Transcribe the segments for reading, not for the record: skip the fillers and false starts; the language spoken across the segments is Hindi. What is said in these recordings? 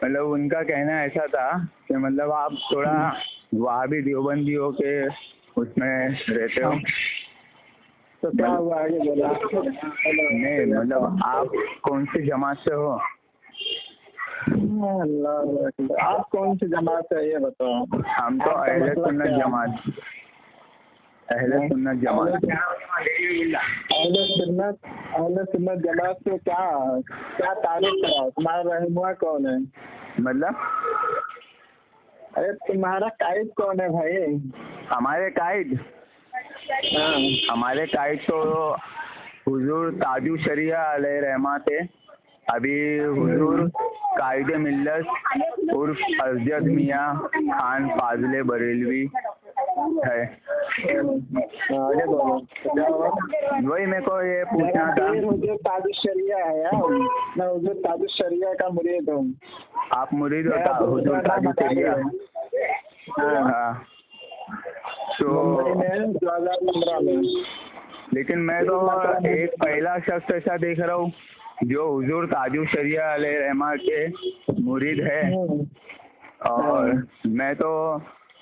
मतलब उनका कहना ऐसा था कि मतलब आप थोड़ा वहाबी देवबंदी हो के उसमें रहते हो। तो क्या हुआ आगे बोला? नहीं मतलब आप कौन सी जमात से हो? अल्लाह अकबर। आप कौन सी जमात है ये बताओ? हम तो आपका अहले मतलब सुन्नत क्या है? जमात, अहले सुन्नत जमात। अहले सुन्नत जमात से क्या क्या तारीफ कराओ? तुम्हारा रहनुमा कौन है? मतलब अरे तुम्हारा कायद कौन है भाई? हमारे कायद, हाँ। हमारे कायद तो हुजूर ताजु शरिया अलैहि रहमा थे। अभी हुजूर कायद मिल्लत उर्फ अजद मियाँ खान फाजले बरेलवी है। आगे बोलो तो क्या हुआ? वही मेरे को ये पूछना था। हुजूर ताजु शरिया है यार, मैं हुजूर ताजु शरिया का मुरीद हूँ। आप मुरीद होता हुजूर ताजु शरिया? हाँ। तो 2015 में। लेकिन मैं तो एक पहला शख्स ऐसा देख रहा हूँ जो हुजूर ताजु शरिया अलैहि रहमा के मुरीद है। और मैं तो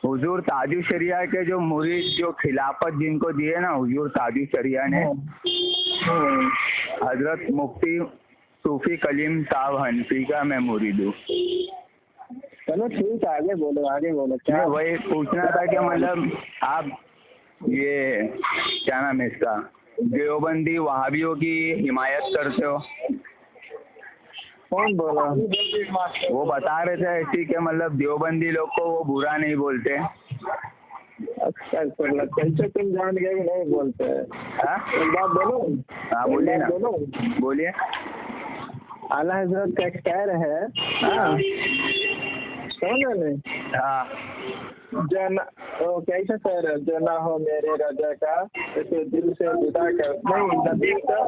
हुजूर ताजु शरिया के जो मुरीद, जो खिलाफत जिनको दिए ना हुजूर ताजु शरिया ने, हजरत मुफ्ती सूफी कलीम साहब हनफी का मैं मुरीद हूँ। चलो ठीक है, आगे बोलो आगे बोलो। क्या वही पूछना था कि मतलब आप ये क्या नाम है इसका, देवबंदी वहाबियों की हिमायत करते हो? कौन बोला? वो बता रहे थे ऐसी कि मतलब देवबंदी लोग को वो बुरा नहीं बोलते। अच्छा कैसे तुम जान गए कि नहीं बोलते? हाँ एक बात बोलो। हाँ बोलिए ना, बोलो। बोलिए। आला हजरत का एक शहर है। हाँ हाँ जो न वो कैसा सर, जो ना हो मेरे रजा का उसे दिल से जुदा कर, नहीं नबी का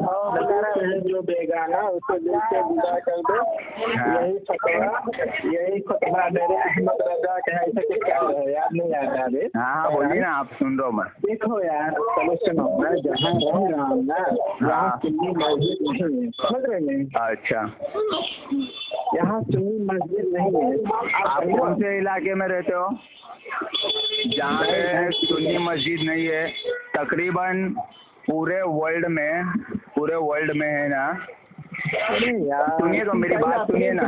है जो बेगाना उसे दिल से जुदा कर दे। यही फतवा मेरे अहमद रजा का है। ऐसा कुछ है यार, नहीं आता अभी। हाँ बोलिए ना, आप सुन रहा हूँ मैं। देखो यार, चलो सुनो, मैं जहाँ रह रहा हूँ ना यहाँ सुन्नी मस्जिद नहीं है, समझ रहे हैं? अच्छा, यहाँ सुन्नी मस्जिद नहीं है। आप कौन से इलाके में रहते हो जहाँ पे सुन्नी मस्जिद नहीं है? तकरीबन पूरे वर्ल्ड में है ना। सुनिए तो मेरी बात सुनिए ना।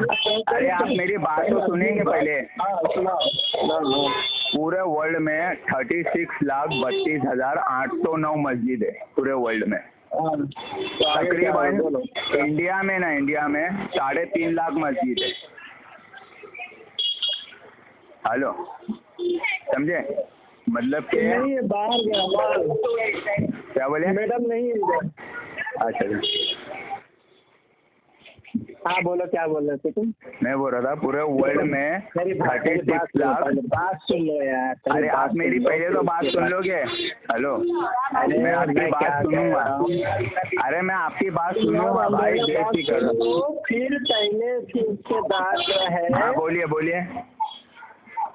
अरे आप मेरी बात तो सुनेंगे पहले। पूरे वर्ल्ड में 36,32,809 मस्जिद है पूरे वर्ल्ड में। तकरीबन इंडिया में 3.5 लाख मस्जिद है। हेलो, समझे? मतलब कि नहीं, बाहर गया। क्या बोले? मैडम नहीं है। अच्छा, हाँ बोलो, क्या बोल रहे थे तुम? मैं बोल रहा था पूरे वर्ल्ड में 36 लाख। बात सुन लो यार। अरे आप मेरी पहले तो बात सुन लोगे? हेलो, मैं आपकी बात सुनूंगा। अरे मैं आपकी बात सुनूंगा भाई, बेफिक्र। फिर पहले फिर उसके बाद जो है। हाँ बोलिए।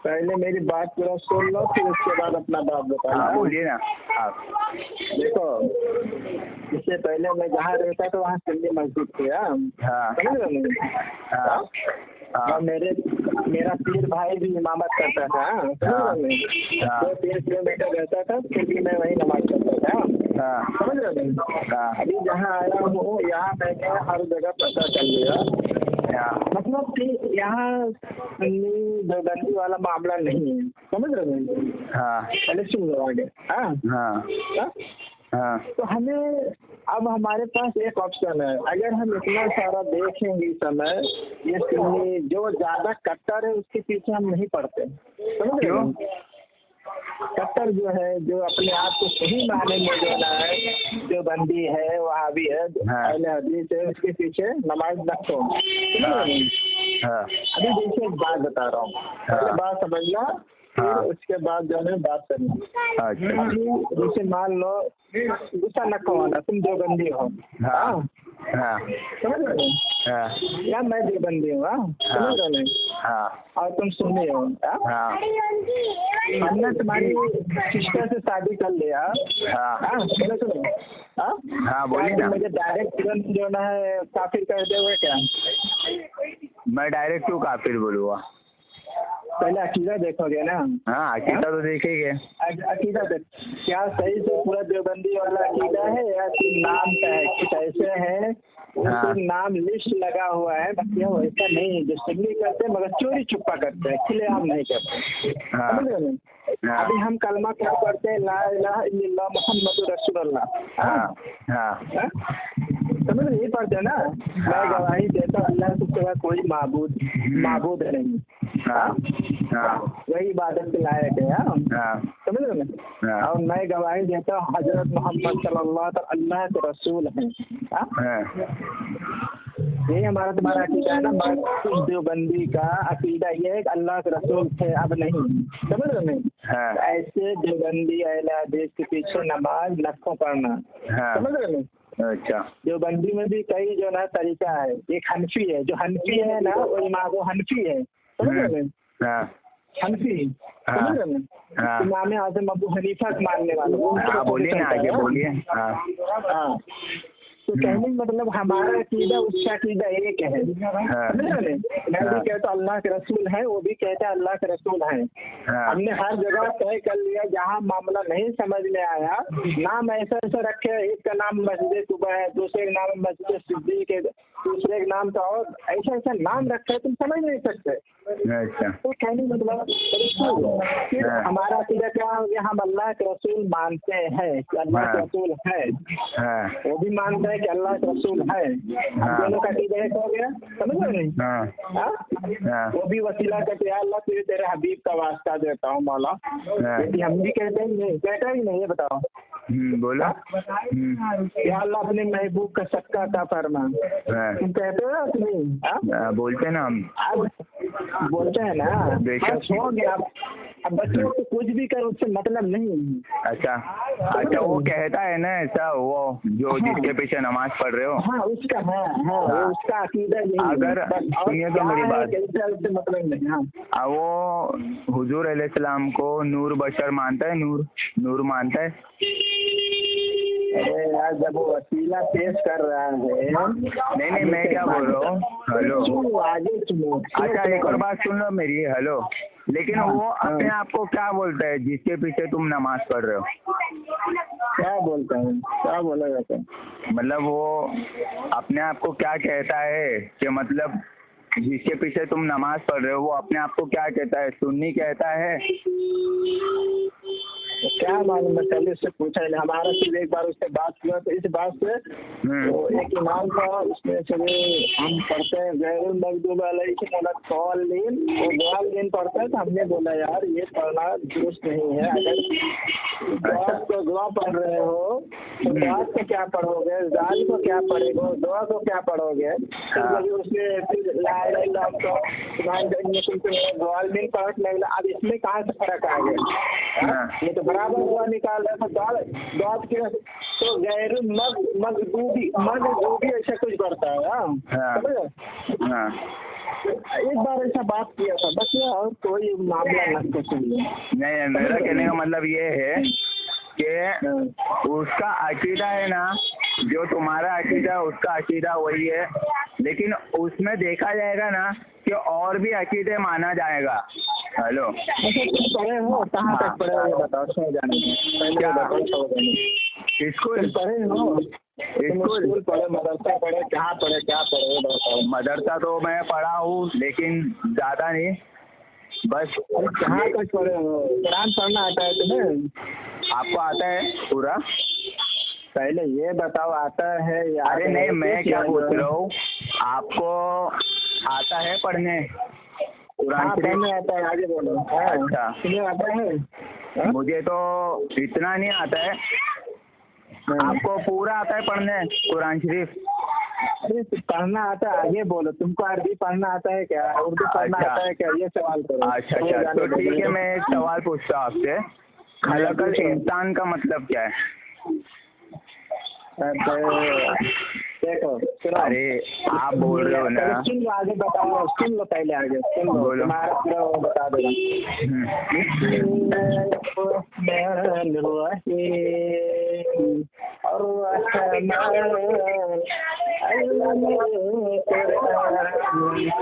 पहले मेरी बात पूरा सुन लो, फिर उसके बाद अपना बात बताना। हाँ बोलिए ना आप। देखो, इससे पहले मैं जहाँ रहता था वहाँ सुन्नी मस्जिद थी। हाँ समझ रहे हो? हाँ मेरा पीर भाई भी इमामत करता था। समझ रहे हो? 2-3 किलोमीटर रहता था, फिर भी मैं वही नमाज करता था। समझ रहे हो? अभी जहाँ आया हूँ यहाँ मैंने हर जगह पता कर लिया। मतलब कि यहाँ सुन्नी देवबंदी वाला मामला नहीं है। समझ रहे हो? पहले सुन लो आगे। तो हमें अब हमारे पास एक ऑप्शन है। अगर हम इतना सारा देखेंगे इस समय, ये सुन्नी जो ज्यादा कट्टर है उसके पीछे हम नहीं पड़ते। समझ रहे हो? कट्टर जो है, जो अपने आप को सही माने में जो है, जो बंदी है वहाबी है, अहले हदीस है, उसके पीछे नमाज रखो। अभी जैसे एक बात बता रहा हूँ, पहले बात समझना, फिर उसके बाद जो है बात करना। जैसे मान लो, गुस्सा न करवाना, तुम देवबंदी हो। समझ रहे हो? या मैं देवबंदी हूँ। समझ रहे हो? और तुम सुन्नी हो। हमने तुम्हारी सिस्टर से शादी कर लिया। सुनो। बोलिए ना। मुझे डायरेक्ट तुरंत जो है काफिर कर दोगे क्या? मैं डायरेक्ट क्यों काफिर बोलूँगा? पहले अकीदा देखोगे ना। हाँ, अकीदा तो देखेंगे। अकीदा क्या सही से पूरा देवबंदी वाला अकीदा है या फिर नाम का है? कुछ ऐसे हैं उनके नाम लिस्ट लगा हुआ है, बाकी वो ऐसा नहीं है जो सिगली करते हैं मगर चोरी छुपा करते हैं, खुलेआम नहीं करते। समझ रहे हैं? अभी हम कलमा क्या पढ़ते हैं, ला इलाहा इल्लल्लाह मुहम्मदुर रसूलुल्लाह। समझ रहे? पढ़ते हैं ना, मैं गवाही देता हूं अल्लाह के सिवा कोई माबूद नहीं। वही इबादत के लायक है। समझ रहे ना? और मैं गवाही देता हूँ हजरत मोहम्मद सल्लल्लाहु अलैहि वसल्लम अल्लाह के रसूल हैं। यही हमारा तुम्हारा अकीदा है ना। मर्कज़ देवबंदी का अकीदा ये है कि अल्लाह के रसूल थे, अब नहीं। समझ रहे नहीं? ऐसे देवबंदी अहले हदीस के पीछे नमाज लखों पढ़ना। समझ रहे नहीं? अच्छा, देवबंदी में भी कई जो ना तरीका है। एक हनफी है, जो हनफी है ना वो इमाम हनफी है। समझ रहे नहीं? हनफी समझ रहे ना? इमाम आज़म अबू हनीफा के मानने वाले। बोलिए ना, आगे बोलिए। हाँ, तो कहने का मतलब हमारा अकीदा उसका अकीदा एक है। समझ रहे? मैं भी कहता हूँ अल्लाह के रसूल हैं, वो भी कहते हैं अल्लाह के रसूल हैं। हमने हर जगह तय कर लिया, जहाँ मामला नहीं समझ में आया नाम ऐसा ऐसा रखे। एक का नाम मस्जिद कुबा है, दूसरे का नाम मस्जिद सिद्दीक है, दूसरे का नाम का और ऐसा ऐसा नाम रखे तुम समझ नहीं सकते। तो कहने का मतलब फिर हमारा अकीदा क्या हो गया, हम अल्लाह के रसूल मानते हैं कि अल्लाह के रसूल है, वो भी मानते हैं कि अल्लाह के रसूल है। हम दोनों का अकीदा एक हो गया। समझ रहे नहीं? वो भी वसीला कहते हैं अल्लाह तुझे तेरे हबीब का वास्ता देता हूँ मौला। यदि हम भी कहते हैं नहीं, कहता ही नहीं है, बताओ। बोला या अल्लाह अपने महबूब का सदका का फरमा, तुम कहते हो कि नहीं? बोलते ना हम, बोलते हैं ना। छोड़ोगे आप, अब बच्चों को कुछ भी कर उससे मतलब नहीं। अच्छा, वो कहता है ना ऐसा, वो जो जिसके पीछे नमाज पढ़ रहे हो। हाँ, उसका उसका अकीदा यही। अगर सुनिए तो मेरी बात, मतलब नहीं। वो हुजूर अलैहिस्सलाम को नूर बशर मानता है, नूर मानता है। अरे यार, जब वो वसीला पेश कर रहा है। नहीं, मैं क्या बोल रहा हूँ, हेलो आगे सुनो। अच्छा, एक और बात सुन लो मेरी, हेलो। लेकिन वो अपने आप को क्या बोलता है जिसके पीछे तुम नमाज पढ़ रहे हो? क्या बोलता है, क्या बोला जाता है? मतलब वो अपने आप को क्या कहता है कि मतलब जिसके पीछे तुम नमाज पढ़ रहे हो, वो अपने आप को क्या कहता है? सुन्नी कहता है? क्या मालूम, मैं पहले उससे पूछा नहीं। हमारा सिर्फ एक बार उससे बात हुआ, तो इस बात से तो एक इमाम था, उसमें चले हम पढ़ते हैं गैरुल मगदूब अलैहिम वलद्दाल्लीन, वो दाल्लीन पढ़ते हैं। तो हमने बोला यार ये पढ़ना दुरुस्त नहीं है। अगर दुआत को दुआ पढ़ रहे हो तो दुआत को क्या पढ़ोगे, दाल को क्या पढ़ोगे, दुआ को क्या पढ़ोगे? तो उसने फिर दाल्लीन पढ़ लगला। अब इसमें कहाँ से फर्क आ गया? ये तो बराबर हुआ, निकाल रहा था दाद के। तो गैर मगदूबी ऐसा कुछ करता है। एक बार ऐसा बात किया था बस, और कोई मामला नहीं। मेरा कहने का मतलब ये है कि उसका अकीदा है ना, जो तुम्हारा अकीदा उसका अकीदा वही है, लेकिन उसमें देखा जाएगा ना कि और भी अकीदे माना जाएगा। हेलो, पढ़े हो, कहाँ तक पढ़े हो ये बताओ। सो जाने स्कूल पढ़े हो, स्कूल पढ़े, मदरसा पढ़े, क्या पढ़े बताओ। मदरसा तो मैं पढ़ा हूँ, लेकिन ज़्यादा नहीं, बस। कहाँ तक पढ़े हो? कुरान पढ़ना आता है तुम्हें? आपको आता है पूरा? पहले ये बताओ, आता है या? अरे नहीं, मैं क्या पूछ रहा हूँ, आपको आता है पढ़ने? कुरान पढ़ने आता है, आगे बोलो। अच्छा, तुम्हें आता है? मुझे तो इतना नहीं आता है। आपको पूरा आता है पढ़ने कुरान शरीफ? अरे पढ़ना आता है, आगे बोलो। तुमको अरबी पढ़ना आता है क्या, उर्दू पढ़ना आता है क्या, ये सवाल करो। अच्छा, तो ठीक है, मैं एक सवाल पूछता हूँ आपसे। खलकल इंसान का मतलब क्या है? देखो, अरे आप बोल रहे हो ना, सुन लो, आगे बताओ, सुन लो, पहले आगे सुन लो, तुम्हारा पूरा वो बता देगा।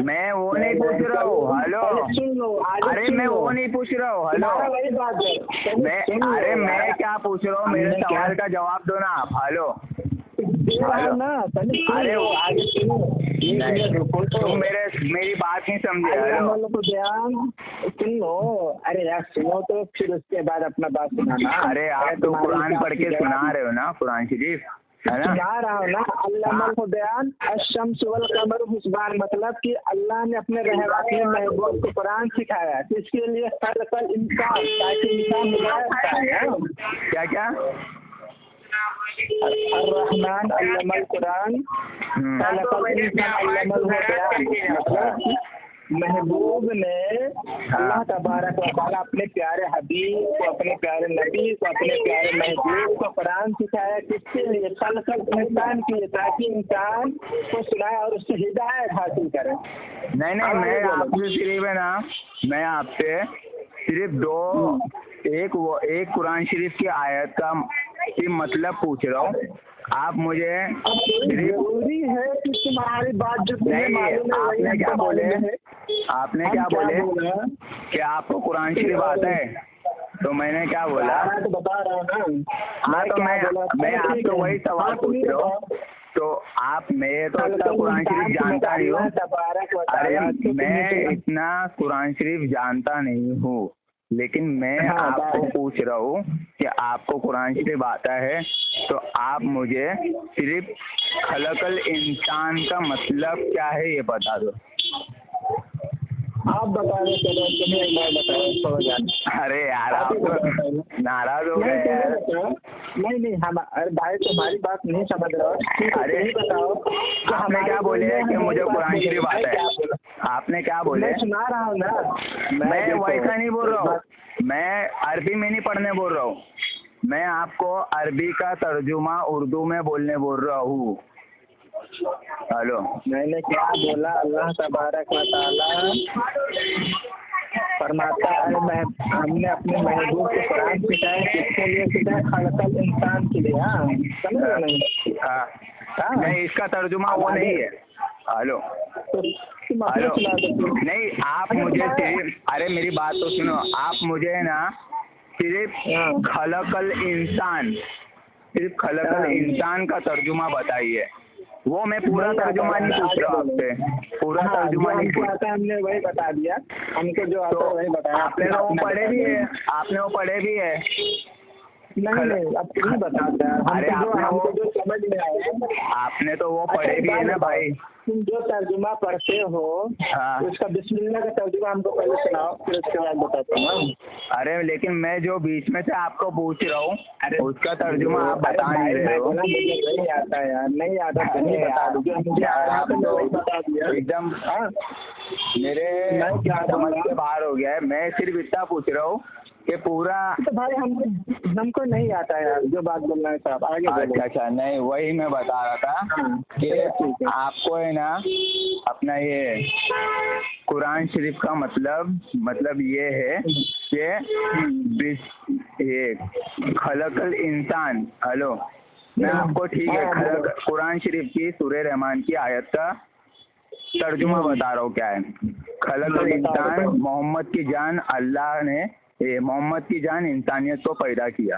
मैं वो नहीं पूछ रहा हूँ, हेलो। अरे मैं वो नहीं पूछ रहा हूँ, हेलो। मैं क्या पूछ रहा हूँ, मेरे सवाल का जवाब दो ना आप, हेलो। अरे तुम मेरी बात नहीं समझे, हेलो। सुन लो, अरे यार सुनो तो फिर उसके बाद अपना बात सुनाना। अरे आप तो कुरान पढ़ के सुना रहे हो ना, कुरान शरीफ, है ना? सुना रहा हूँ ना। अल्लाह बयान अशम्स वल कमर हुस्बान, मतलब कि अल्लाह ने अपने रहमत महबूब को कुरान सिखाया, तो इसके लिए कल इंसान, ताकि इंसान क्या क्या अर्रहमान अल्लमल कुरान खलकल इंसान अल्लमल बयान, मतलब महबूब ने अल्लाह तबारक व तआला अपने प्यारे हबीब को, अपने प्यारे नबी को, अपने प्यारे महबूब को कुरान सिखाया, किसके लिए? खलकल इंसान के लिए, ताकि इंसान को सुनाए और उससे हिदायत हासिल करे। नहीं मैं आपसे सिर्फ है ना, मैं आपसे सिर्फ एक कुरान शरीफ की आयत का मतलब पूछ रहा हूँ। आप मुझे जरूरी है कि तुम्हारी बात जो आपने क्या बोले कि आपको कुरान शरीफ आता है, तो मैंने क्या बोला? तो बता रहा हूँ ना। हाँ तो मैं आपको वही सवाल पूछ रहा हूँ। तो मैं तो इतना कुरान शरीफ जानता नहीं हूँ। अरे मैं इतना कुरान शरीफ जानता नहीं हूँ, लेकिन मैं आपको पूछ रहा हूँ कि आपको कुरान शरीफ आता है, तो आप मुझे सिर्फ खलकल इंसान का मतलब क्या है ये बता दो। आप बता रहे चलो, तुम्हें मैं बताऊँ। अरे यार आप तो नाराज हो गए यार। नहीं हम, अरे भाई तुम्हारी बात नहीं समझ रहा। अरे बताओ, आपने क्या बोले कि मुझे कुरान शरीफ आता है? आपने क्या बोले? मैं सुना रहा हूँ ना। मैं वैसा नहीं बोल रहा हूँ, मैं अरबी में नहीं पढ़ने बोल रहा हूँ, मैं आपको अरबी का तर्जुमा उर्दू में बोलने बोल रहा हूँ। हेलो, मैंने क्या बोला? अल्लाह तबारक व तआला फरमाता है, हमने अपने महबूब को कुरान सिखाया, किसके लिए सिखाया? खलकल इंसान के लिए। हाँ समझ रहे नहीं? नहीं इसका तर्जुमा वो नहीं है। हेलो नहीं, आप मुझे सिर्फ, अरे मेरी बात तो सुनो, आप मुझे ना सिर्फ खलकल इंसान का तर्जुमा बताइए। वो मैं पूरा तर्जुमा नहीं पूछ रहा आपसे, पूरा तर्जुमा नहीं पूछ रहा। हमने वही बता दिया, हमको जो आता है वही बताया। आपने वो पढ़े भी है। नहीं अब तुम ही बताते हैं। अरे हमको जो समझ में आया, आपने तो वो पढ़े भी है ना भाई। तुम जो तर्जुमा पढ़ते हो, उसका बिस्मिल्लाह का तर्जुमा हमको पहले सुनाओ, फिर उसके बाद बताता हूँ। अरे लेकिन मैं जो बीच में से आपको पूछ रहा हूँ, उसका तर्जुमा आप बता नहीं रहे हो। नहीं आता यार, नहीं आता। एकदम मेरे समझ से बाहर हो गया है। मैं सिर्फ इतना पूछ रहा हूँ कि पूरा, तो भाई हमको नहीं आता यार, जो बात बोलना है साहब आगे। अच्छा नहीं, वही मैं बता रहा था कि आपको है ना अपना ये कुरान शरीफ का मतलब ये है कि ये खलकल इंसान। हेलो, मैं आपको ठीक है कुरान शरीफ की सूरह रहमान की आयत का तर्जुमा बता रहा हूँ क्या है। खलकल इंसान, मोहम्मद की जान अल्लाह ने, मोहम्मद की जान इंसानियत को पैदा किया।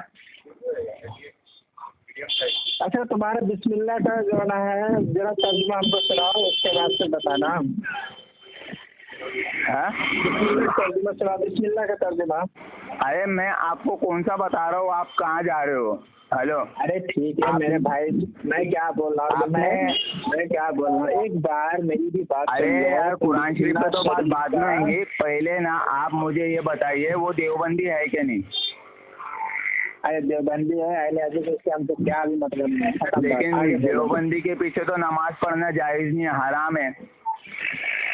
अच्छा, तुम्हारा बिस्मिल्लाह का जो है जरा तर्जुमा हमको सुनाओ, उसके बाद से बताना। तर्जुमा सुनाओ, बिस्मिल्लाह का तर्जुमा। अरे मैं आपको कौन सा बता रहा हूँ, आप कहाँ जा रहे हो? हेलो, अरे ठीक है मेरे भाई, मैं क्या बोल रहा हूँ, मैं क्या बोल रहा हूँ, एक बार मेरी भी बात। अरे यार कुरान शरीफ पे तो बात बाद में होंगी, पहले ना आप मुझे ये बताइए वो देवबंदी है क्या नहीं? अरे देवबंदी है, अहले हदीस से हमको क्या भी मतलब नहीं। लेकिन देवबंदी के पीछे तो नमाज पढ़ना जायज नहीं है, हराम है।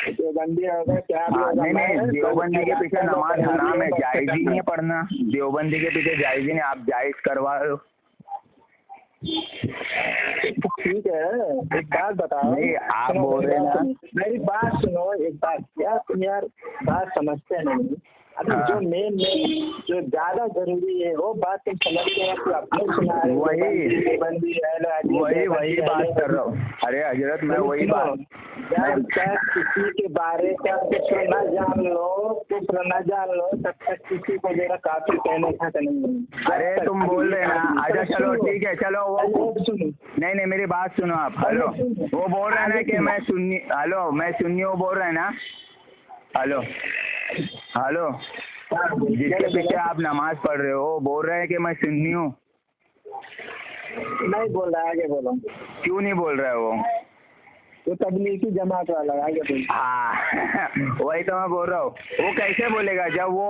देवबंदी होगा क्या? नहीं, देवबंदी के पीछे नमाज हराम है, जायज ही नहीं है पढ़ना। देवबंदी के पीछे जायज ही नहीं, आप जायज करवा रहे हो। ठीक है, एक बात बताओ। नहीं आप बोल रहे हैं ना, मेरी बात सुनो, एक बात, क्या तुम यार बात समझते नहीं? अभी जो मेन जो ज्यादा जरूरी है वो बात तुम समझते हैं कि अपने सुना रहे हो, वही बात कर रहा हूँ। अरे हजरत मैं वही बात, जब तक किसी के बारे का कुछ न जान लो तब तक किसी को जरा काफी कहने का नहीं। अरे तुम बोल रहे ना, अच्छा चलो ठीक है, चलो वो नहीं मेरी बात सुनो आप। हेलो, वो बोल रहे हैं ना कि मैं सुन्नी, हेलो मैं सुन्नी, वो बोल रहे हैं ना, हेलो जिसके पीछे आप नमाज पढ़ रहे हो बोल रहे हैं कि मैं सुन्नी हूँ। नहीं बोल रहा है, आगे बोलो। क्यों नहीं बोल रहा है वो तबलीगी जमात वाला, आगे बोलो। हाँ वही तो मैं बोल रहा हूँ। वो कैसे बोलेगा जब वो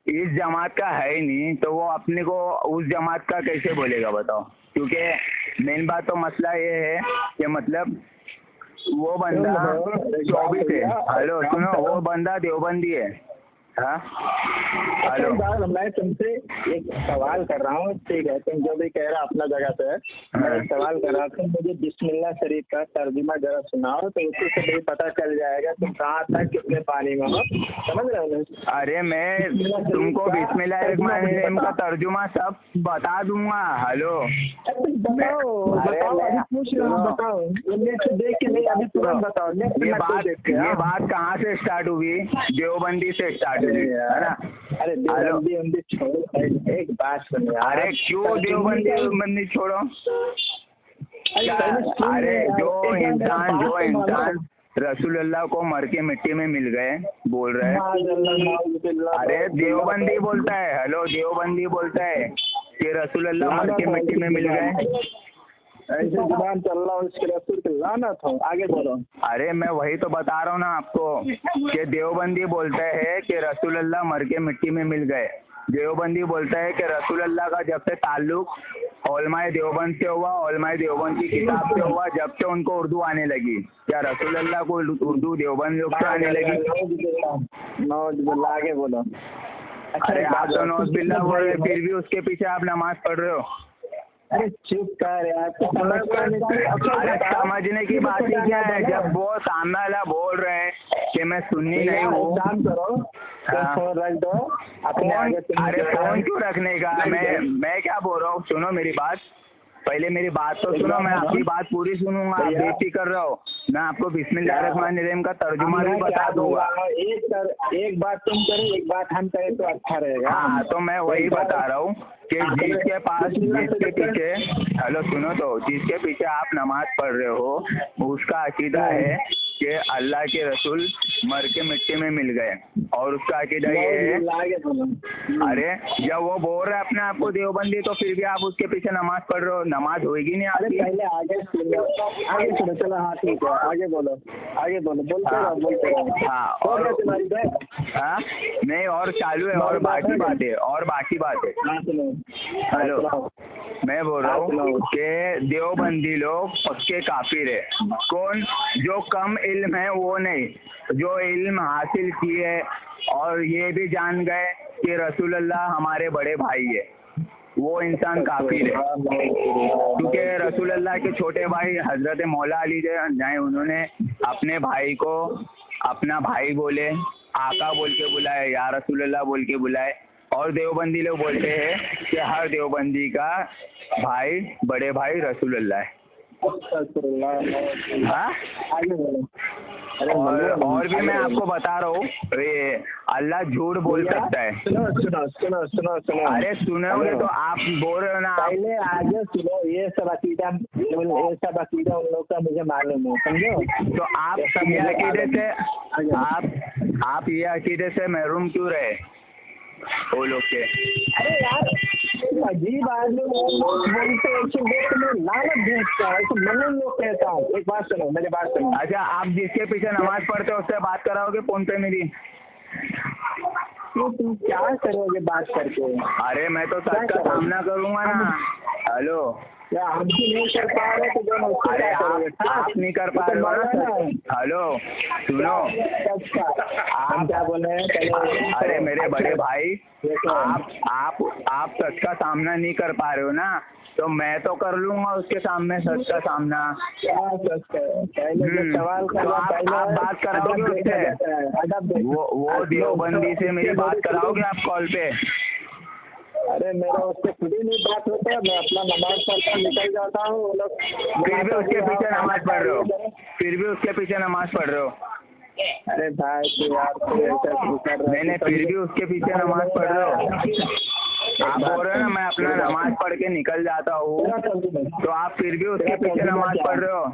इस जमात का है ही नहीं, तो वो अपने को उस जमात का कैसे बोलेगा बताओ। क्योंकि मेन बात तो मसला ये है कि मतलब वो बंदा 24 है। हेलो सुनो, वो बंदा देवबंदी है। हाँ हेलो, मैं तुमसे एक सवाल कर रहा हूँ, ठीक है, तुम जो भी कह रहा अपना जगह पे है। मैं एक सवाल कर रहा था, मुझे बिस्मिल्लाह शरीफ का तर्जुमा जरा सुनाओ, तो उसी से मुझे पता चल जाएगा तुम कहाँ तक कितने पानी में हो, समझ रहे हो। अरे मैं तुमको बिस्मिल्लाहिर्रहमानिर्रहीम का तर्जुमा सब बता दूंगा। हेलो बताओ, पूछ रहा हूँ, बताओ, देख के नहीं, अभी तुरंत बताओ। ये बात कहाँ से स्टार्ट हुई? देवबंदी से स्टार्ट हुई है ना। अरे देवबंदी छोड़ो, एक बात सुनो। अरे क्यों देवबंदी छोड़ो? अरे जो इंसान रसूलुल्लाह को मर के मिट्टी में मिल गए बोल रहे हैं। अरे देवबंदी बोलता है, हेलो देवबंदी बोलता है कि रसूलुल्लाह मर के मिट्टी में मिल गए। ऐसे जुबान चल रहा हूँ, इसके रसूल के लानत हो। आगे बोलो। अरे मैं वही तो बता रहा हूँ ना आपको कि देवबंदी बोलता है कि रसूलुल्लाह मर के मिट्टी में मिल गए। देवबंदी बोलता है कि रसूलुल्लाह का जब से ताल्लुक उलमाए देवबंद से हुआ, उलमाए देवबंद की किताब से हुआ, जब से उनको उर्दू आने लगी, क्या रसूलुल्लाह को उर्दू देवबंद लोग से आने लगी? आगे बोलो। अरे आप तो नौज़बिल्लाह बोल रहे, फिर भी उसके पीछे आप नमाज पढ़ रहे हो। अरे चुप कर यार, समझने की बात ही क्या है? जब वो सामने वाला बोल रहे हैं कि मैं सुन्नी नहीं हूँ, काम करो, फोन रख दो अपने आगे। अरे फोन क्यों रखने का? मैं क्या बोल रहा हूँ, सुनो मेरी बात, पहले मेरी बात तो सुनो, मैं आपकी बात पूरी सुनूंगा। आप बेइज्जती कर रहे हो, मैं आपको बिस्मिल्लाहिर्रहमानिर्रहीम का तर्जुमा भी बता दूंगा। एक बात तुम करें, एक बात हम करें तो अच्छा रहेगा। हाँ तो मैं वही बता रहा हूँ कि जिसके पीछे, हेलो सुनो, तो जिसके पीछे आप नमाज पढ़ रहे हो उसका अकीदा है कि अल्लाह के रसूल मर के मिट्टी में मिल गए, और उसका अकीदा ये है। अरे जब वो बोल रहे अपने आप को देवबंदी, तो फिर भी आप उसके पीछे नमाज पढ़ रहे हो, नमाज होगी नहीं आपकी। पहले आगे सुनो, चलो। हाँ ठीक है, आगे बोलो, बोलते रहो। हाँ और तुम्हारी बात, हाँ नहीं, और चालू है, और बाकी बात है। हेलो मैं बोल रहा हूँ कि देवबंदी लोग पक्के काफिर है। कौन? जो कम इल्म है वो नहीं, जो इल्म हासिल किए और ये भी जान गए कि रसूलुल्लाह हमारे बड़े भाई है, वो इंसान काफिर है। क्योंकि रसूलुल्लाह के छोटे भाई हजरत मौला अली जाए, उन्होंने अपने भाई को अपना भाई बोले, आका बोल के बुलाए, या रसूलुल्लाह बोल के बुलाए। और देवबंदी लोग बोलते हैं कि हर देवबंदी का भाई, बड़े भाई रसूलुल्लाह है। हाँ और भी मैं आपको बता रहा हूँ, ये अल्लाह झूठ बोल सकता है। सुनो। अरे सुनोगे तो आप बोल रहे हो ना। पहले आगे सुनो, ये सब अकीदा उन लोग का मुझे मालूम है, समझो। तो आप ये अकीदे से आप ये अकीदे से महरूम क्यों रहे वो लोग के? अरे यार अजीब आदमी बोलते लालच भेजता है, ऐसे मन लोग कहता हूँ। एक बात सुनो, मेरी बात सुनो। अच्छा आप जिसके पीछे नमाज पढ़ते हो उससे बात कराओगे फोन पे मेरी? तुम क्या करोगे बात करके? अरे मैं तो सबका सामना करूंगा ना। हेलो क्या हम भी नहीं कर पा रहे तो दोनों उसको अरे क्या करोगे? आप नहीं कर पा रहे हो ना। हेलो सुनो, आप क्या बोल रहे हैं पहले? अरे मेरे बड़े भाई, आप सच का सामना नहीं कर पा रहे हो ना, तो मैं तो कर लूंगा उसके सामने सच का सामना। क्या सच है? पहले जो सवाल तो आप बात कराओगे उससे? वो देवबंदी से मेरी बात कराओगे आप कॉल पे? अरे मेरा उससे खुद ही नहीं बात होता है, मैं अपना नमाज पढ़ कर निकल जाता हूँ। वो लोग फिर भी उसके पीछे नमाज पढ़ रहे हो? फिर भी उसके पीछे नमाज पढ़ रहे हो? अरे भाई तो यार तो ऐसा क्यों कर रहे हो? मैंने फिर भी उसके पीछे नमाज पढ़ रहे हो? आप बोल रहे हो ना मैं अपना नमाज पढ़ के निकल जाता हूँ, तो आप फिर भी उसके पीछे नमाज पढ़ रहे हो?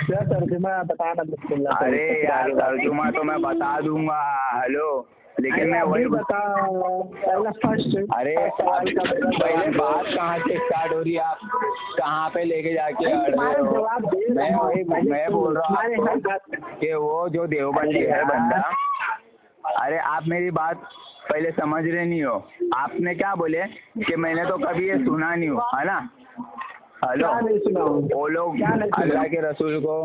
क्या तर्जुमा बताना मुश्किल है। अरे यार तर्जुमा तो मैं बता दूंगा। हेलो, लेकिन मैं वही बता पहला फर्स्ट। अरे पहले बात कहाँ से स्टार्ट हो रही है, आप कहाँ पे लेके जाके अड़ रहे हो? मैं बोल रहा हूँ कि वो जो देवबंदी है बंदा, अरे आप मेरी बात पहले समझ रहे नहीं हो। आपने क्या बोले कि मैंने तो कभी ये सुना नहीं हो, है ना? हेलो, वो लोग अल्लाह के रसूल को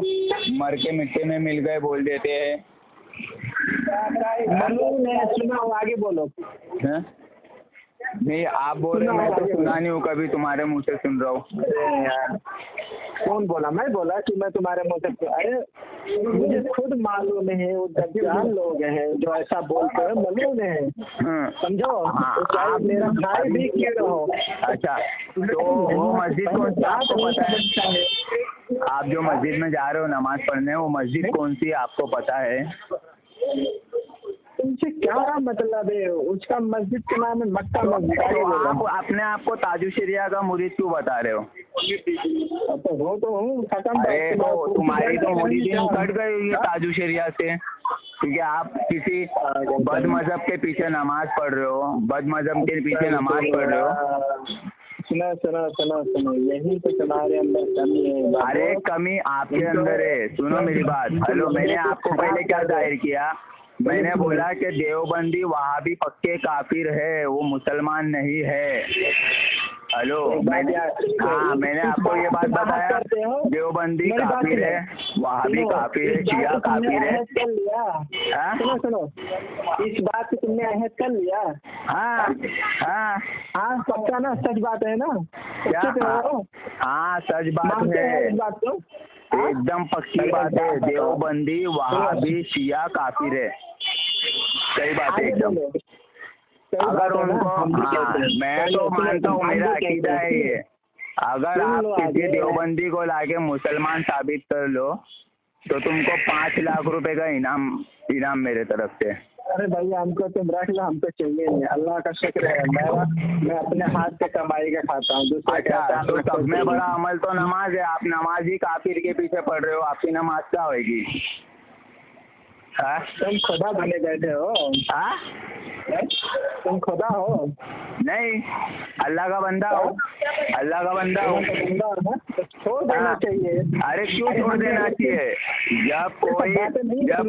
मर के मिट्टी में मिल गए बोल देते हैं। सुना हो, आगे बोलो। नहीं आप बोल रहे, मैं तो सुना नहीं हूँ कभी, तुम्हारे मुंह से सुन रहा हूँ। कौन बोला? मैं बोला कि मैं तुम्हारे मुंह से? अरे मुझे खुद मालूम है वो दज्जाल लोग हैं जो ऐसा बोलते हैं, मालूम है, समझो। चाहे मेरा भाई भी क्यों ना हो। अच्छा, तो वो मस्जिद कौन सी आपको पता है? आप जो मस्जिद में जा रहे हो नमाज पढ़ने, वो मस्जिद कौन सी आपको पता है? तुमसे क्या मतलब है? उसका मस्जिद के नाम है मक्का मस्जिद। तो आप अपने आप को ताजु शरिया का मुरीद क्यों बता रहे हो? तो वो तो हूँ खत्म। अरे तो तुम्हारी तो मुरीदी कट गई हुई है ताजु शरिया से, क्योंकि आप किसी बद मजहब के पीछे नमाज पढ़ रहे हो, बद मजहब के पीछे नमाज पढ़ रहे हो। सुनो, यही तो तुम्हारे अंदर कमी है। अरे कमी आपके अंदर है, सुनो मेरी बात। हेलो, मैंने आपको पहले क्या जाहिर किया? मैंने बोला कि देवबंदी वहाबी पक्के काफिर है, वो मुसलमान नहीं है। हेलो, मैंने आपको ये बात बताया, देवबंदी काफिर है, वहाबी काफिर है, शिया काफिर है। सुनो, इस बात को तुमने अहद कर लिया? हाँ पक्का ना? सच बात है ना? हाँ सच बात है, इस बात को एकदम पक्की बात है। देवबंदी वहाबी शिया काफिर है, सही बात है एकदम। अगर उनको मैं तो मानता हूँ, मेरा अकीदा है ये, अगर आप किसी देवबंदी को लाके मुसलमान साबित कर लो तो तुमको 5 लाख रुपए का इनाम मेरे तरफ से। अरे भैया हमको तुम रख लो, हमको चाहिए नहीं। अल्लाह का शुक्र है मैं अपने हाथ से कमाई के खाता हूँ। अच्छा, तो सब में बड़ा अमल तो नमाज है। आप नमाज ही काफिर के पीछे पढ़ रहे हो, आपकी नमाज क्या होगी? तुम खुदा बने बैठे हो? तुम खुदा हो? नहीं, अल्लाह का बंदा हो, अल्लाह का बंदा हो। तो छोड़ देना चाहिए। अरे क्यों छोड़ देना चाहिए? जब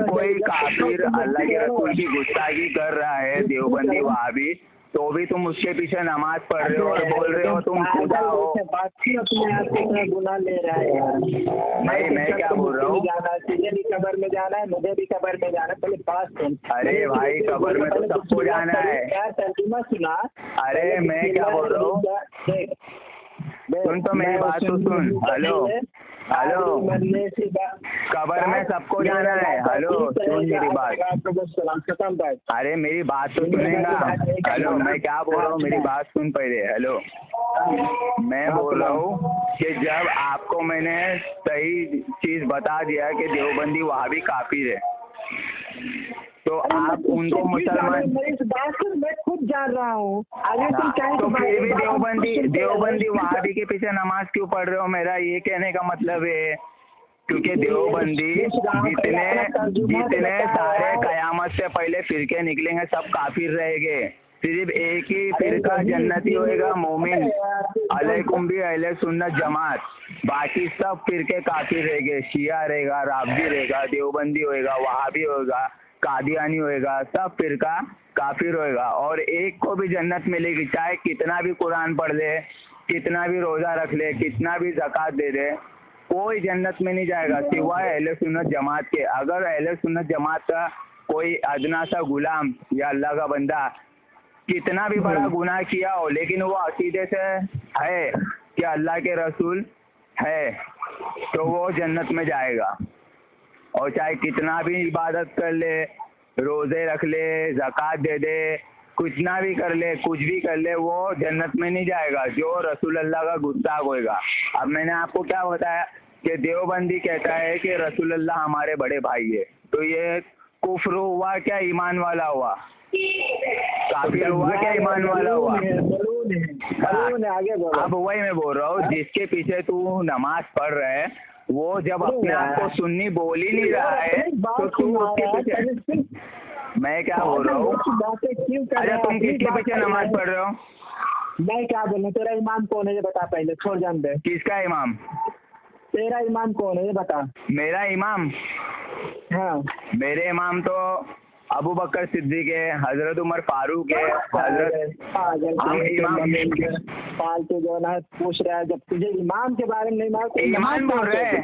कोई काफिर अल्लाह के रसूल की गुस्ताखी कर रहा है, देवबंदी वहाबी, तो भी तुम उसके पीछे नमाज पढ़ रहे हो और बोल रहे हो तुम खुदा हो। अपने आप से गुनाह ले रहा है यार। नहीं, मैं क्या बोल रहा हूँ, तुझे भी कब्र में जाना है, मुझे भी कब्र में जाना है। पहले पास सुन। अरे भाई कब्र में तो सबको जाना है। क्या तर्जुमा सुना? अरे मैं क्या बोल रहा हूँ, सुन तो मेरी बात तो सुन। हेलो, कब्र में सबको जाना है। हेलो सुन मेरी बात, अरे मेरी बात तो सुनेगा। हेलो, मैं क्या बोल रहा हूँ, मेरी बात सुन पहले। हेलो, मैं बोल रहा हूँ कि जब आपको मैंने सही चीज बता दिया कि देवबंदी वहाबी काफिर है, तो आप उनको मुसलमान, मैं खुद जान रहा हूँ। आगे तुम चाहे तो फिर भी देवबंदी वहाबी के पीछे नमाज क्यों पढ़ रहे हो? मेरा ये कहने का मतलब है क्योंकि देवबंदी जितने सारे कयामत से पहले फिरके निकलेंगे सब काफिर रहेंगे। सिर्फ एक ही फिरका जन्नती होएगा, मोमिन अलैकुम भी अहले सुन्नत जमात, बाकी सब फिरके काफिर रहेंगे। शिया रहेगा, राफजी रहेगा, देवबंदी होएगा, वहाबी होएगा, कादियानी होएगा, सब फिरका काफिर होएगा। और एक को भी जन्नत मिलेगी, चाहे कितना भी कुरान पढ़ ले, कितना भी रोज़ा रख ले, कितना भी ज़कात दे दे, कोई जन्नत में नहीं जाएगा सिवाय अहले सुन्नत जमात के। अगर अहले सुन्नत जमात का कोई अदना सा गुलाम या अल्लाह का बंदा कितना भी बड़ा गुनाह किया हो, लेकिन वो अकीदे से है कि अल्लाह के रसूल है, तो वो जन्नत में जाएगा। और चाहे कितना भी इबादत कर ले, रोज़े रख ले, ज़कात दे दे, कुछ ना भी कर ले, कुछ भी कर ले, वो जन्नत में नहीं जाएगा जो रसूल अल्लाह का गुस्ताख होएगा। अब मैंने आपको क्या बताया कि देवबंदी कहता है कि रसूल अल्लाह हमारे बड़े भाई है, तो ये कुफ्र हुआ क्या ईमान वाला हुआ? काफिर हुआ क्या ईमान वाला हुआ? अब वही मैं बोल रहा हूँ, जिसके पीछे तू नमाज पढ़ रहा है वो जब अपने आप को सुन्नी बोल ही नहीं रहा है तो तू उसके पीछे। मैं क्या बोल रहा हूँ, अच्छा तुम किसके पीछे नमाज पढ़ रहे हो? मैं क्या बोलूं, तेरा इमाम कौन है ये बता पहले, छोड़ जान दे। किसका इमाम? तेरा इमाम कौन है ये बता। मेरा इमाम? हाँ, मेरे इमाम तो अबू बकर सिद्दीक है, हजरत उमर फारूक है, हजरत फालतू जो ना पूछ रहा है, जब तुझे इमाम के बारे में नहीं मालूम। ईमान बोल रहे हैं,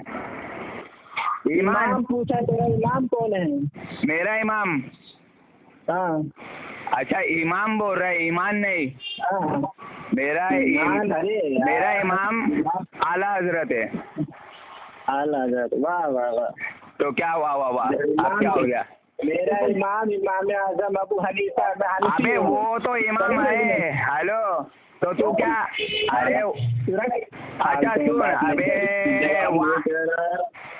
इमाम पूछा, तेरा इमाम कौन है? मेरा इमाम? हाँ, अच्छा इमाम बोल रहा है, ईमान नहीं। हाँ, मेरा इमाम आला हजरत है। आला हजरत, वाह वाह वाह। तो क्या वाह वाह वाह, अब क्या हो गया? मेरा इमाम इमाम आजम अबू हनीफा। अबे वो तो इमाम है। हेलो, तो तू क्या? अरे अच्छा सुन, अबे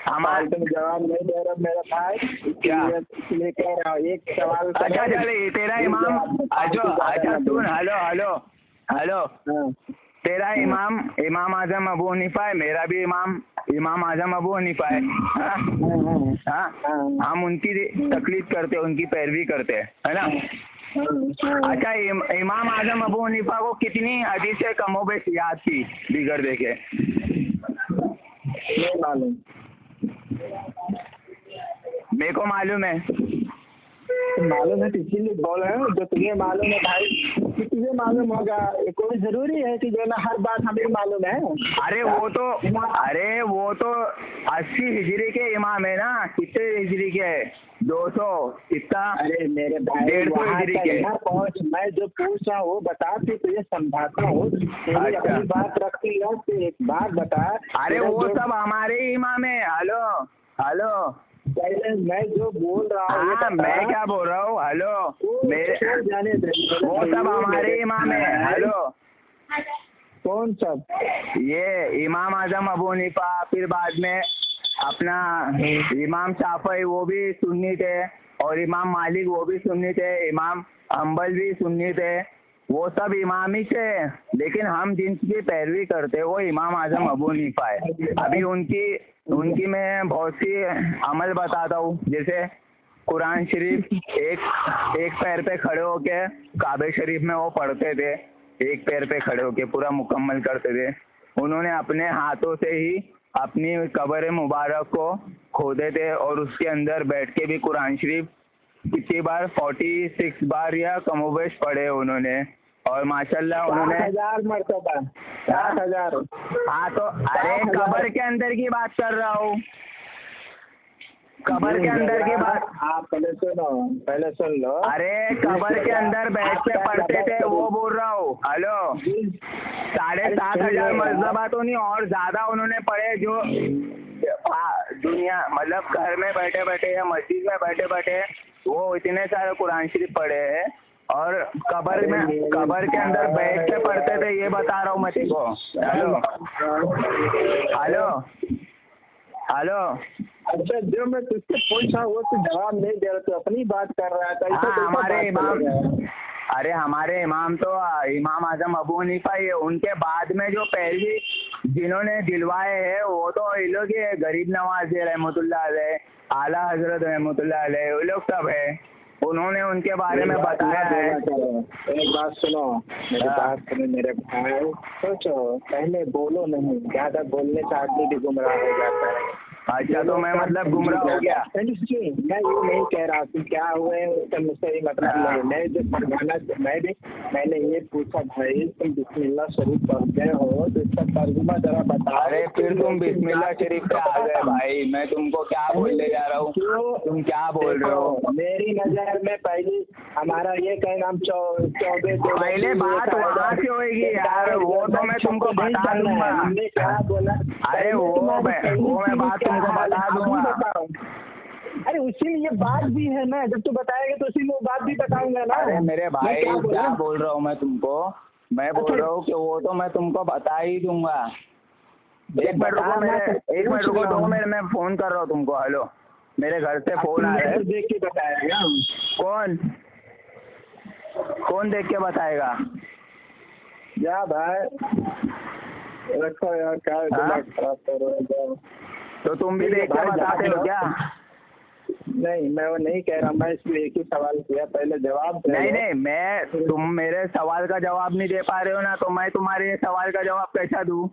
हमारे जवाब नहीं दे रहा मेरा भाई, क्या कह रहा हूँ एक सवाल। अच्छा चले तेरा इमाम, अच्छा सुन, हेलो हेलो हेलो, तेरा इमाम आजम अबू हनीफा है, मेरा भी इमाम आजम अबू हनीफा है। हाँ, हम उनकी तकलीफ करते हैं, उनकी पैरवी करते हैं, है ना? अच्छा इमाम आजम अबू हनीफा को कितनी हदीसें कमोबेश याद थी बिगड़ देखे? मेरे को मालूम है। मालूम है इसीलिए बोल रहे हो, जो तुझे मालूम है भाई कि तुझे मालूम होगा, कोई जरूरी है कि जो ना हर बात हमें मालूम है। अरे वो तो 80 हिजरी के इमाम है ना। कितने हिजरी के है? 200 कितना? अरे मेरे भाई 150 हिजरी के। पहुंच, मैं जो पूछ रहा हूँ बता, फिर तुझे समझाता हूँ। अपनी बात रखती है तो एक बात बता। अरे वो सब हमारे ही इमाम है। हेलो हेलो, पहले मैं जो बोल रहा हूँ, हाँ मैं क्या बोल रहा हूँ, हेलो मेरे जाने दे, वो सब हमारे इमाम है। हेलो कौन सब? ये इमाम आजम अबू हनीफा, फिर बाद में अपना इमाम शाफई वो भी सुन्नी थे, और इमाम मालिक वो भी सुन्नी थे, इमाम अंबल भी सुन्नी थे, वो सब इमाम ही थे। लेकिन हम जिनकी पैरवी करते वो इमाम आजम अबू हनीफा है। अभी उनकी मैं बहुत सी अमल बताता हूँ। जैसे कुरान शरीफ एक पैर पे खड़े होके काबे शरीफ में वो पढ़ते थे, एक पैर पे खड़े होके पूरा मुकम्मल करते थे। उन्होंने अपने हाथों से ही अपनी कब्र मुबारक को खोदे थे, और उसके अंदर बैठ के भी कुरान शरीफ कितनी बार 46 बार या कमोबेश पढ़े उन्होंने। और माशाल्लाह उन्होंने 7,000 मरतबा, 7,000। हाँ तो अरे कब्र के अंदर की बात कर रहा हूँ, कब्र के अंदर की बात। आप पहले सुन लो। अरे कब्र के अंदर बैठ के पढ़ते थे वो बोल रहा हूँ। हेलो 7,500 मरतबा तो नहीं, और ज्यादा उन्होंने पढ़े। जो दुनिया मतलब घर में बैठे बैठे या मस्जिद में बैठे बैठे वो इतने सारे कुरान शरीफ पढ़े हैं, और कब्र के अंदर बैठ के पढ़ते थे, ये बता रहा हूँ मैं तेको। हेलो हेलो हेलो, अच्छा जो मैं तुझसे पूछा वो तो जवाब नहीं दे रहा, तो अपनी बात कर रहा था। हाँ हमारे इमाम, अरे हमारे इमाम तो इमाम आजम अबू हनीफा ही है। उनके बाद में जो पैरवी जिन्होंने दिलवाए हैं वो तो ये लोग ही है, गरीब नवाज रहमतुल्लाह अलैह, आला हजरत रहमतुल्लाह अलैह, वो लोग सब है। उन्होंने उनके बारे में बताया है। एक बात सुनो, मेरी बात सुनो मेरे भाई, सोचो, पहले बोलो नहीं, ज्यादा बोलने से आदमी भी गुमराह हो जाता है। अच्छा तो मैं मतलब गुमराह हो गया। मैं ये नहीं कह रहा कि क्या हुए उसका मुझसे ही मतलब नहीं। मैं जो फरमाना मैंने ये पूछा भाई तुम बिस्मिल्लाह शरीफ पढ़ते हो तो इसका तर्जुमा जरा बता। अरे फिर तुम बिस्मिल्लाह शरीफ पे आ गए भाई, मैं तुमको क्या बोलने जा रहा हूँ, तुम क्या बोल रहे हो। मेरी नजर में पहली हमारा ये कहना हम 14 पहले बात वहाँ से होगी यार, वो तो मैं तुमको बता दूंगा। हमने क्या बोला, अरे वो मैं बात तुमको बता दूंगा। अरे उसी में ये बात भी है ना, जब तू बताएगा तो उसी में वो बात भी बताऊंगा ना। अरे मेरे भाई क्या बोल रहा हूँ मैं तुमको, मैं बोल रहा हूँ कि वो तो मैं तुमको बता ही दूंगा। एक मिनट रुको 2 मिनट मैं फोन कर रहा हूँ तुमको। हेलो, मेरे घर से फोन आ रहा है। देख के बताएगा कौन देख के बताएगा? या भाई रखो यार, क्या दिमाग खराब कर रहे हो। तो तुम भी देख के बताते हो क्या? नहीं मैं वो नहीं कह रहा, मैं इसलिए एक ही सवाल किया, पहले जवाब नहीं तुम मेरे सवाल का जवाब नहीं दे पा रहे हो ना, तो मैं तुम्हारे सवाल का जवाब कैसा दूं?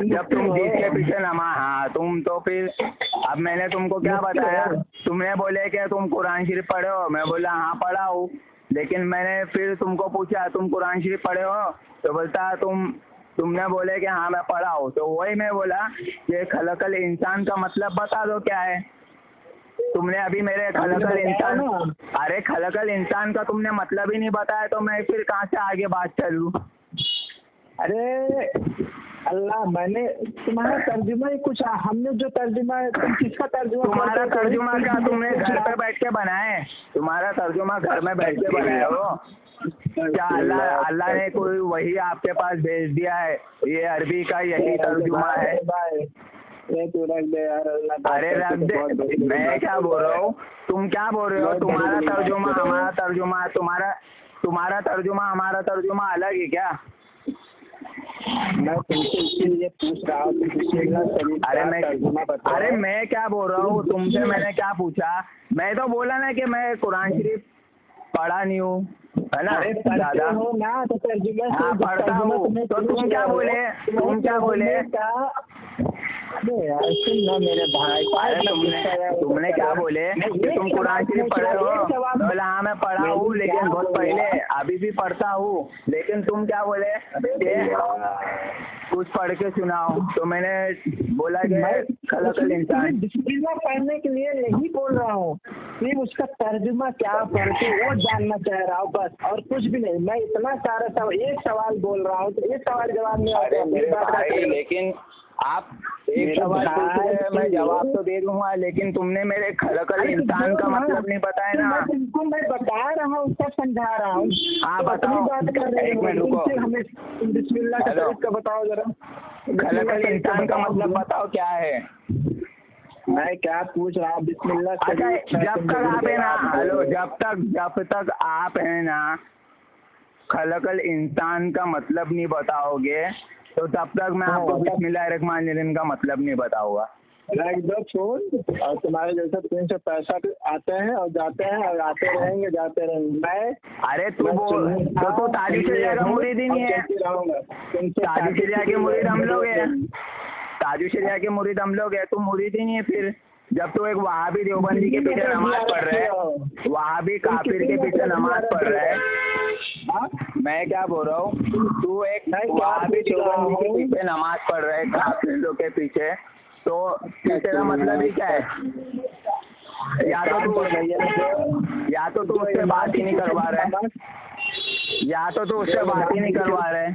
जब तुम जीत के पीछे हाँ तुम तो फिर अब मैंने तुमको क्या बताया, तुमने बोले कि तुम कुरान शरीफ पढ़े हो, मैं बोला हाँ पढ़ा हूँ। लेकिन मैंने फिर तुमको पूछा तुम कुरान शरीफ पढ़े हो, तो बोलता तुमने बोले कि हाँ मैं पढ़ा हूँ। तो वही मैं बोला कि खलकल इंसान का मतलब बता दो क्या है। तुमने अभी मेरे खलकल इंसान, अरे खलकल इंसान का तुमने मतलब ही नहीं बताया, तो मैं फिर कहाँ से आगे बात चलूँ? अरे अल्लाह, मैंने तुम्हारा तर्जुमा ही कुछ, हमने जो तर्जुमा है, तुम किसका तर्जुमा? तुम्हारा तर्जुमा क्या तुमने घर पे बैठ के बनाए? तुम्हारा तर्जुमा घर में बैठ के बनाए हो क्या? अल्लाह ने कोई वही आपके पास भेज दिया है, ये अरबी का यही तर्जुमा है? ये तू रख दे यार। अरे रख दे, मैं क्या बोल रहा हूँ, तुम क्या बोल रहे हो? तुम्हारा तर्जुमा हमारा तर्जुमा, तुम्हारा तर्जुमा हमारा तर्जुमा अलग है क्या? मैं तुमसे इसीलिए पूछ रहा हूँ। अरे मैं क्या बोल रहा हूँ तुमसे, मैंने क्या पूछा? मैं तो बोला ना कि मैं कुरान शरीफ पढ़ा नहीं हूँ, है ना? दादा हो ना तो तर्जुमा हाँ पढ़ता हूँ, तो तुम क्या बोले? अरे यार सुन ना मेरे भाई, तुमने क्या बोले कि तुम कुरान शरीफ पढ़े हो? बोला हाँ मैं पढ़ा हूँ, लेकिन बहुत पहले, अभी भी पढ़ता हूँ। लेकिन तुम क्या बोले कुछ पढ़ के सुनाओ, तो मैंने बोला कि खलकल इंसान। बिस्मिल्लाह पढ़ने के लिए नहीं बोल रहा हूँ, सिर्फ उसका तर्जुमा क्या पढ़ते वो जानना चाह रहा हूँ बस, और कुछ भी नहीं। मैं इतना सारा एक सवाल बोल रहा हूँ तो एक सवाल जवाब नहीं आता। लेकिन आप एक सवाल पूछे, मैं जवाब तो दे दूंगा, लेकिन तुमने मेरे खलकल इंसान का मतलब नहीं बताया ना। मैं तुमको मैं बता रहा हूँ, उसका समझा रहा हूँ। हाँ बताओ, बात कर रहे एक मिनट रुको, हमें बिस्मिल्लाह का बताओ जरा। खलकल इंसान का मतलब बताओ क्या है? मैं क्या पूछ रहा हूँ? बिस्मिल्लाह। अच्छा जब तक आप है ना, हेलो, जब तक आप है ना खलकल इंसान का मतलब नहीं बताओगे, तो तब तक मैं आपको बिस्मिल्लाहिर्रहमानिर्रहीम का मतलब नहीं बताऊंगा। रख दो छोड़, और तुम्हारे जैसे 365 आते हैं और जाते हैं और आते रहेंगे जाते रहेंगे। मैं अरे तो ताजू शरिया का मुरीद ही नहीं है। ताजू शरिया के मुरीद हम लोग हैं, ताजू शरिया के मुरीद हम लोग हैं, तुम मुरीद ही नहीं है। फिर जब तू एक वहाबी देवबंदी के पीछे नमाज पढ़ रहे है, वहाबी काफिर के पीछे नमाज पढ़ रहे है, मैं क्या बोल रहा हूँ, तू एक वहाबी देवबंदी के पीछे नमाज पढ़ रहे काफिर लोग के पीछे, तो तेरा मतलब ही क्या है? या तो तू उससे बात ही नहीं करवा रहे,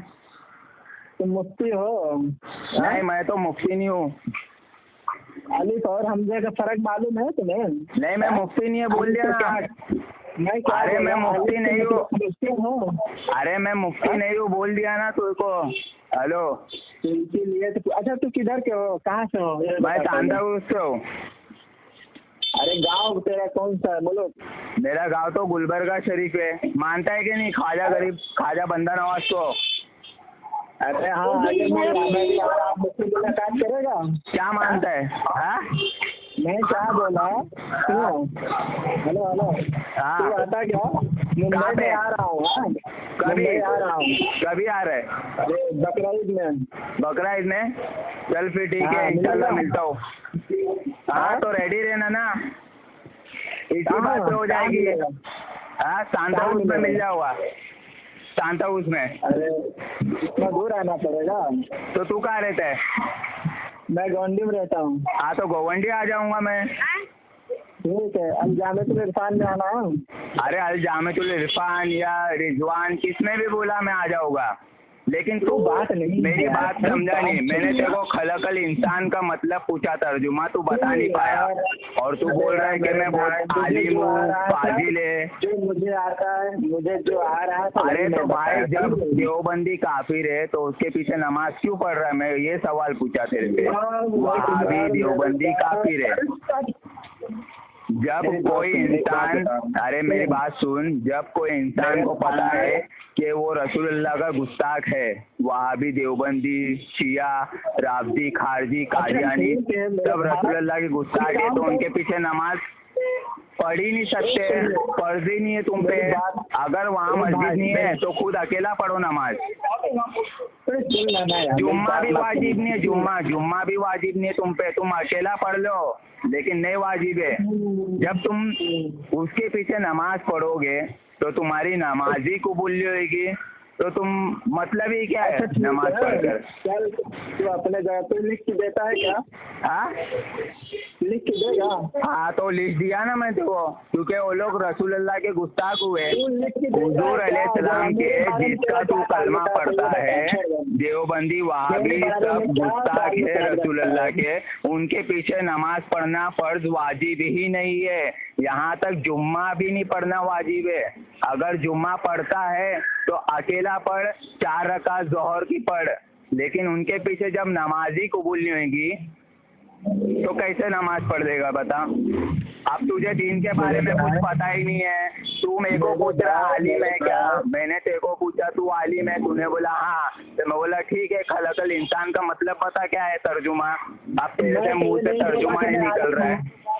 तुम मुफ्ती हो? नहीं मैं तो मुफ्ती नहीं हूँ। अलिफ और हमजे का फर्क मालूम है तुम्हें? नहीं मैं मुफ्ती नहीं है, बोल दिया ना। अरे मैं मुफ्ती नहीं हूँ, अरे मैं मुफ्ती नहीं हूँ, बोल दिया ना तुझको। हेलो, इसीलिए तो। अच्छा तू किधर के हो, कहाँ से हो? मैं तांदाउस से हूँ। अरे गाँव तेरा कौन सा है बोलो? मेरा गाँव तो गुलबर्गा शरीफ है। मानता है कि नहीं ख्वाजा बंदा नवाज को? अरे हाँ, मुलाकात करेगा? क्या मानता है? हाँ मैं क्या बोला सुनो, हेलो हेलो, हाँ। तू आता क्या? कहाँ मुंबई पे? में आ रहा हूँ। कभी मुंबई आ रहा हूँ कभी आ रहे? बकरा ईद में। बकरा ईद में? चल फिर ठीक हाँ, है, इंशाल्लाह मिलेगा? मिलता हूँ। हाँ तो रेडी रहना ना, इसी हाँ, बात पे हो कहाँ जाएगी। मिलेगा? हाँ सांता कहाँ हाउस में मिल मिलेगा? जाऊंगा, सांता हाउस में। अरे इतना दूर आना पड़ेगा। तो तू कहाँ रहता है? मैं गोंडी में रहता हूँ। हाँ तो गोवंडी आ जाऊंगा मैं। ठीक है, अब जामिया इरफान में आना है। अरे अल जामियातुल इरफान या रिजवान किसने भी बोला मैं आ जाऊंगा, लेकिन तू बात नहीं मेरी है, बात समझा नहीं। मैंने तेरे को खलकल इंसान का मतलब पूछा, तर्जुमा तू बता नहीं पाया, और तू बोल रहा है कि मैं बहुत आलिम हूँ, फाजिल है। जो मुझे आता है, मुझे जो आ रहा है। अरे तो भाई जब देवबंदी काफिर है तो उसके पीछे नमाज क्यों पढ़ रहा है? मैं ये सवाल पूछा तेरे से। वहाबी देवबंदी काफिर है। जब कोई इंसान, अरे मेरी बात सुन, जब कोई इंसान को पता है कि वो रसूलुल्लाह का गुस्ताख है, वहाबी देवबंदी शिया राफदी खारजी कादियानी सब रसूलुल्लाह के गुस्ताख है, तो उनके पीछे नमाज पढ़ ही नहीं सकते, फर्ज ही नहीं है तुम पे। अगर वहाँ मस्जिद नहीं है तो खुद अकेला पढ़ो नमाज। जुम्मा भी वाजिब नहीं है, जुम्मा भी वाजिब नहीं है तुम पे, तुम अकेला पढ़ लो, लेकिन नहीं वाजिब है। जब तुम उसके पीछे नमाज पढ़ोगे तो तुम्हारी नमाज ही कबूल होगी, तो तुम मतलब ही क्या है नमाज पढ़कर? चल तू अपने जगह पे लिख के देता है क्या? हाँ लिख के देगा? हाँ तो लिख दिया ना मैं तेको, क्योंकि वो लोग रसूलुल्लाह के गुस्ताख हुए। हुजूर अलैहिस्सलाम के जिसका तू कलमा पढ़ता है, देवबंदी वहाबी सब गुस्ताख है रसूलुल्लाह के, उनके पीछे नमाज पढ़ना फर्ज वाजिब ही नहीं है। यहाँ तक जुम्मा भी नहीं पढ़ना वाजिब है। अगर जुम्मा पढ़ता है तो अकेला पढ़, 4 रकात ज़ोहर की पढ़, लेकिन उनके पीछे जब नमाज ही कबूल नहीं होगी तो कैसे नमाज पढ़ देगा बता? अब तुझे दीन के बारे में कुछ पता ही नहीं है, तू मेरे को पूछ रहा आलिम है क्या? मैंने तेरे को पूछा तू आलिम है, तूने बोला हाँ, तो मैं बोला ठीक है, खलकल इंसान का मतलब पता क्या है तर्जुमा? अब तेरे से मुंह से तर्जुमा ही निकल रहा है।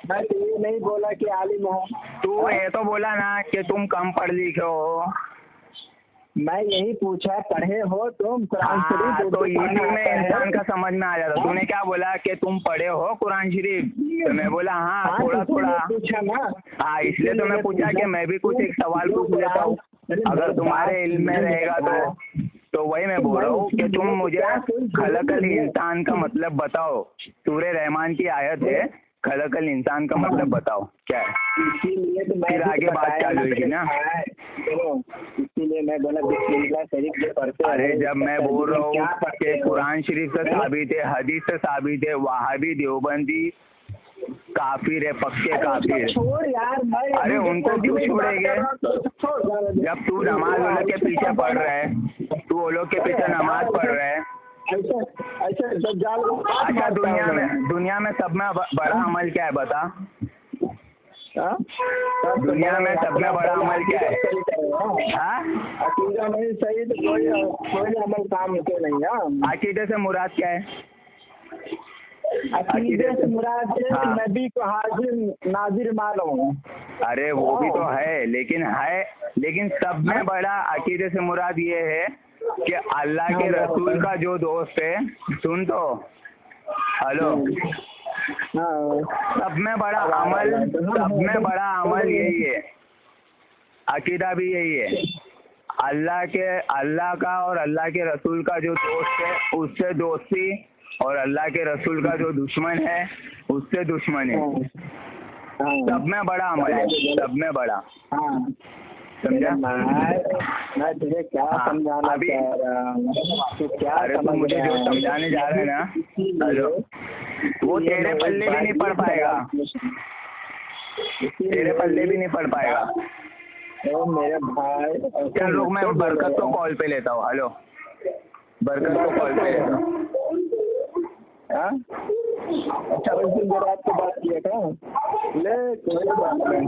मैं तो ये नहीं बोला कि आलिम हो। तू ये तो बोला ना कि तुम कम पढ़ लिखे हो। मैं यही पूछा पढ़े हो तुम कुरान शरीफ? तो इसी में इंसान का समझ में आ जाता। तूने क्या बोला कि तुम पढ़े हो कुरान शरीफ? तो मैं बोला हाँ थोड़ा थोड़ा। पूछा ना, हाँ इसलिए तो मैं पूछा कि मैं भी कुछ एक सवाल पूछ लेता हूँ, अगर तुम्हारे इल्म में रहेगा तो वही मैं बोल रहा हूँ कि तुम मुझे खलकल इंसान का मतलब बताओ। सूरे रहमान की आयत है, खलकल इंसान का मतलब बताओ क्या है, इसीलिए तो फिर आगे बात चालू होगी ना। इसीलिए मैं बोला बिस्मिल्लाह शरीफ जो पढ़ते हैं। अरे जब मैं बोल रहा हूँ कि कुरान शरीफ से साबित है, हदीस से साबित है, वहाबी देवबंदी काफिर है, पक्के काफिर। छोड़ यार, अरे उनको क्यों छोड़ेंगे? जब तू नमाज वो लोग के पीछे पढ़ रहा है, तू वो लोग के पीछे नमाज पढ़ रहा है। अच्छा दुनिया में सब में बड़ा अमल क्या है बता? दुनिया में सब में बड़ा अमल क्या है? अकीदा नहीं सही तो कोई अमल काम होते नहीं है। अकीदे से मुराद क्या है? अकीदे से मुराद नबी को हाजिर नाजिर मालूम। अरे वो भी तो है, लेकिन सब में बड़ा अकीदे से मुराद ये है कि अल्लाह के रसूल का जो दोस्त है, सुन तो, हेलो, सब में बड़ा अमल यही है, अकीदा भी यही है। अल्लाह का और अल्लाह के रसूल का जो दोस्त है उससे दोस्ती, और अल्लाह के रसूल का जो दुश्मन है उससे दुश्मनी। सब में बड़ा अमल है, सब में बड़ा। समझा? मैं तुझे क्या समझाना चाह रहा हूँ, तो क्या? अरे तो मुझे जो समझाने जा रहे हैं ना, हेलो, वो तेरे पल्ले भी नहीं पढ़ पाएगा, तेरे पल्ले भी नहीं पढ़ पाएगा। ओ मेरे भाई, चल रुक, मैं बरकत को कॉल पे लेता हूँ। हेलो, बरकत को कॉल पे लेता हूँ। अच्छा उस दिन जब आपसे बात किया था, ले कोई बात नहीं।